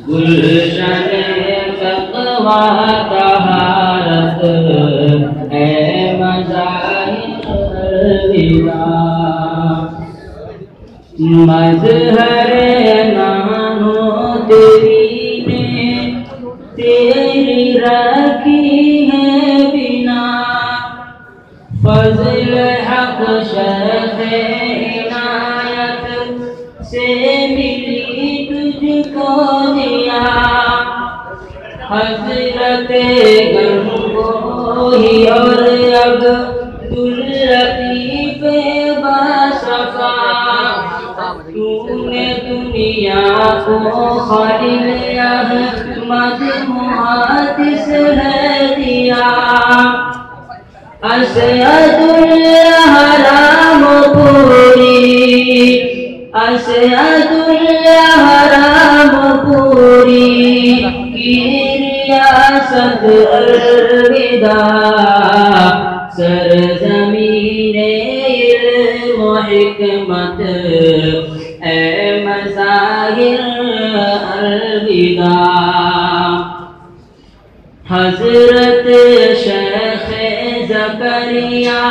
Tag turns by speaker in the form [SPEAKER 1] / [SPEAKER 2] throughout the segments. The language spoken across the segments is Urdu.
[SPEAKER 1] گلشن تقویٰ طہارت اے مظاہر الوداع، مظہر نانو تیری نے تیری رکھی ہے بنا، فضل حق شیخ عنایت سے ملی تجھ کو دیا، حضرت گنگوہی اور عبداللطیف باصفا، تو نے دنیا کو خلیل احمد محدث ہے دیا، اسعد الحرام پوری، اسعد الحرام پوری کی ریاست الوداع، سرزمین علم و حکمت اے مظاہر الوداع، حضرت شیخ زکریا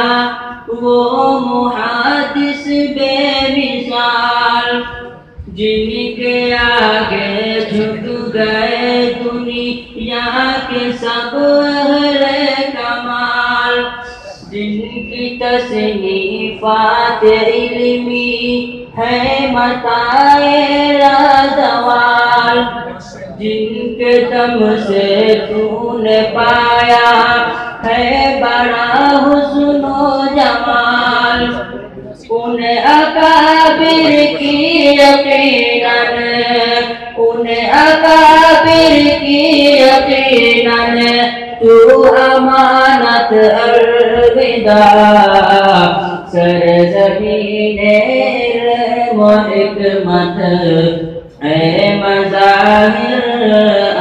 [SPEAKER 1] وہ محدث بے مثال، جن کے آگے جھک گئے دنیا کے سب اہل کمال، جن کی تصنیفات علمی ہے متاع لازوال، جن کے دم سے تو نے پایا ہے بڑا حسن و جمال، ان اکابر کی یقیناً، ان اکابر کی یقیناً تو امانت الوداع، سرزمین علم و حکمت اے مظاہر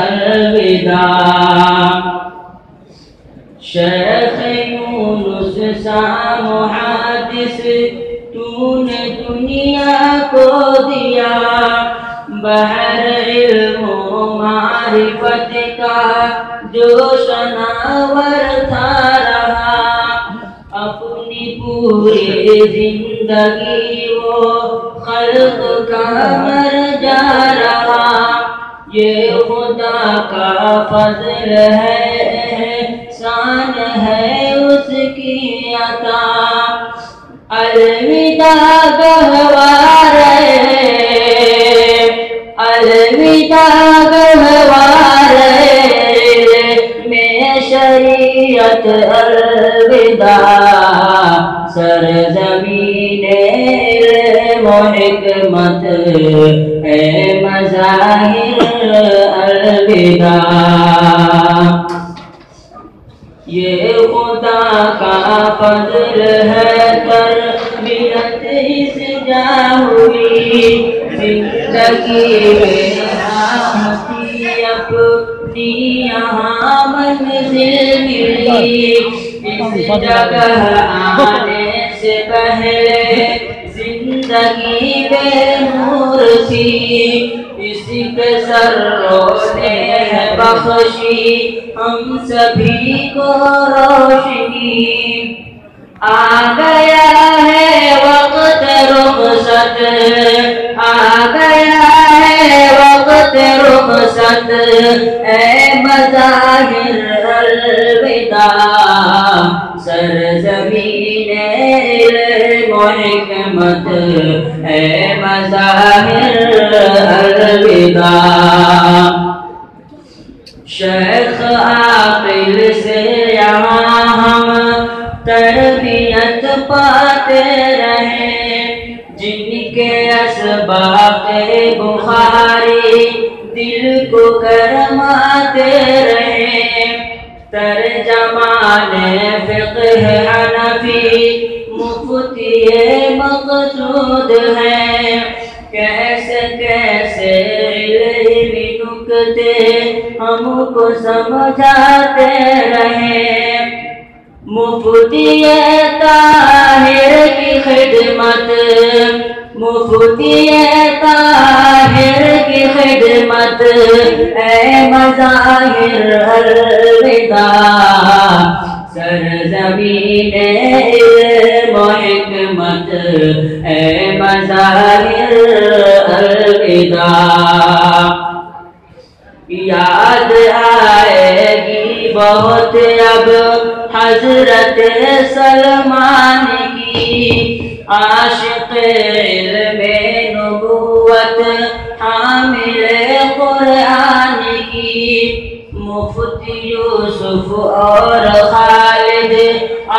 [SPEAKER 1] الوداع، شیخ یونس سا محدث تو نے دنیا کو دیا، بحر علم و معرفت کا جو شناور تھا رہا، اپنی پوری زندگی وہ خلق کا مرجع رہا، یہ خدا کا فضل ہے احسان ہے اس کی عطا، الوداع گہوارے، الوداع گہوارے میں شریعت الوداع، سرزمین علم و حکمت اے مظاہر الوداع، یہ خدا کا فضل ہے تربیت اس جا ہوئی، زندگی میں رحمتی اپنی یہاں منزل ملی، اس جگہ آنے سے پہلے زندگی بے نور تھی، اسی کے سروں نے بخشی ہم سبھی کو روشنی، آ گیا ہے وقت رخصت، آ گیا ہے وقت رخصت اے مظاہر الوداع، سرزمین علم و حکمت اے مظاہر الوداع، شیخ عاقل سے یہاں ہم تربیت پاتے رہے، جن کے اسباق بخاری دل کو گرماتے رہے، ترجمان فقہ حنفی مفتی مقصود ہے، کیسے کیسے علمی نکتے ہم کو سمجھاتے رہے، مفتی طاہر کی خدمت، مفتی طاہر کی خدمت اے مظاہر الوداع سرزمین علم و حکمت اے مظاہر الوداع یاد آئے گی بہت اب حضرت سلمان کی عاشق علم نبوت حامل قرآن کی مفتی یوسف اور خالد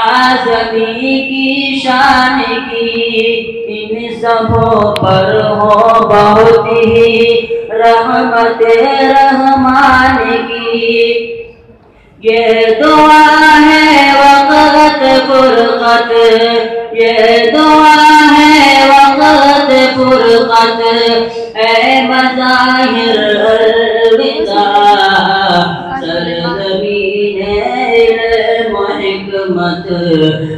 [SPEAKER 1] اعظمی کی شان کی ان سبوں پر ہو بہت ہی رحمت رحمان کی یہ دعا ہے وقت فرقت یہ دعا ہے وقت فرقت اے مظاہر الوداع سرزمین علم و حکمت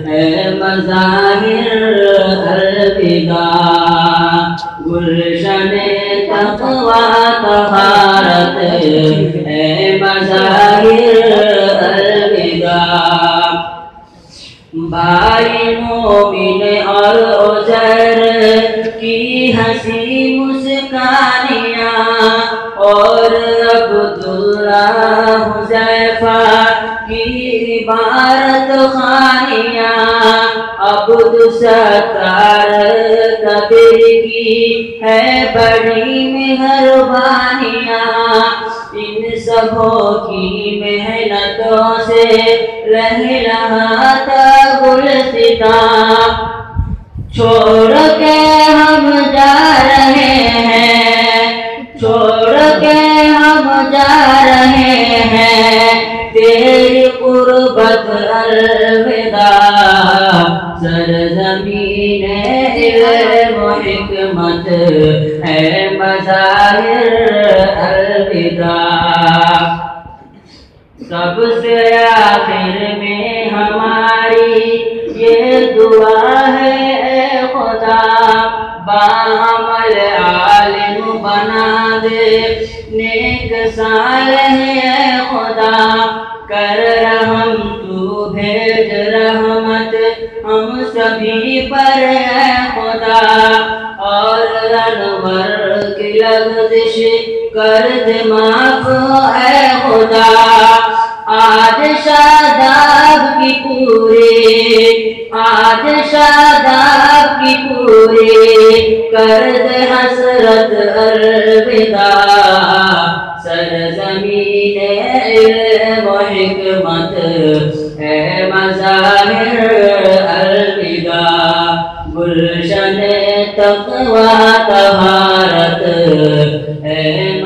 [SPEAKER 1] اے مظاہر الوداع گلشن تقوی طہارت اے مظاہر الوداع بھائی مومن اور عزیر کی ہنسی مسکانیاں اور عبداللہ حذیفہ کی عبارت خانیاں عبد ستار کبیر کی ہے بڑی مہربانیاں ان سبوں کی محنتوں سے لہلہاتا گلستاں چھوڑ کے ہم جا رہے ہیں چھوڑ کے ہم جا رہے ہیں تیری قربت الوداع سرزمین علم و حکمت ہے مظاہر الوداع سب سے آخر میں ہماری یہ دعا ہے اے خدا باعمل عالم بنا دے نیک صالح اے خدا کر رحم تو بھیج رحمت ہم سبھی پر اے خدا اور انور کی لغزش کر دے معاف اے خدا آج شاداب کی پوری کر دے حسرت الوداع سرزمین علم و حکمت ہے مظاہر الوداع گلشن تقوی طہارت ہے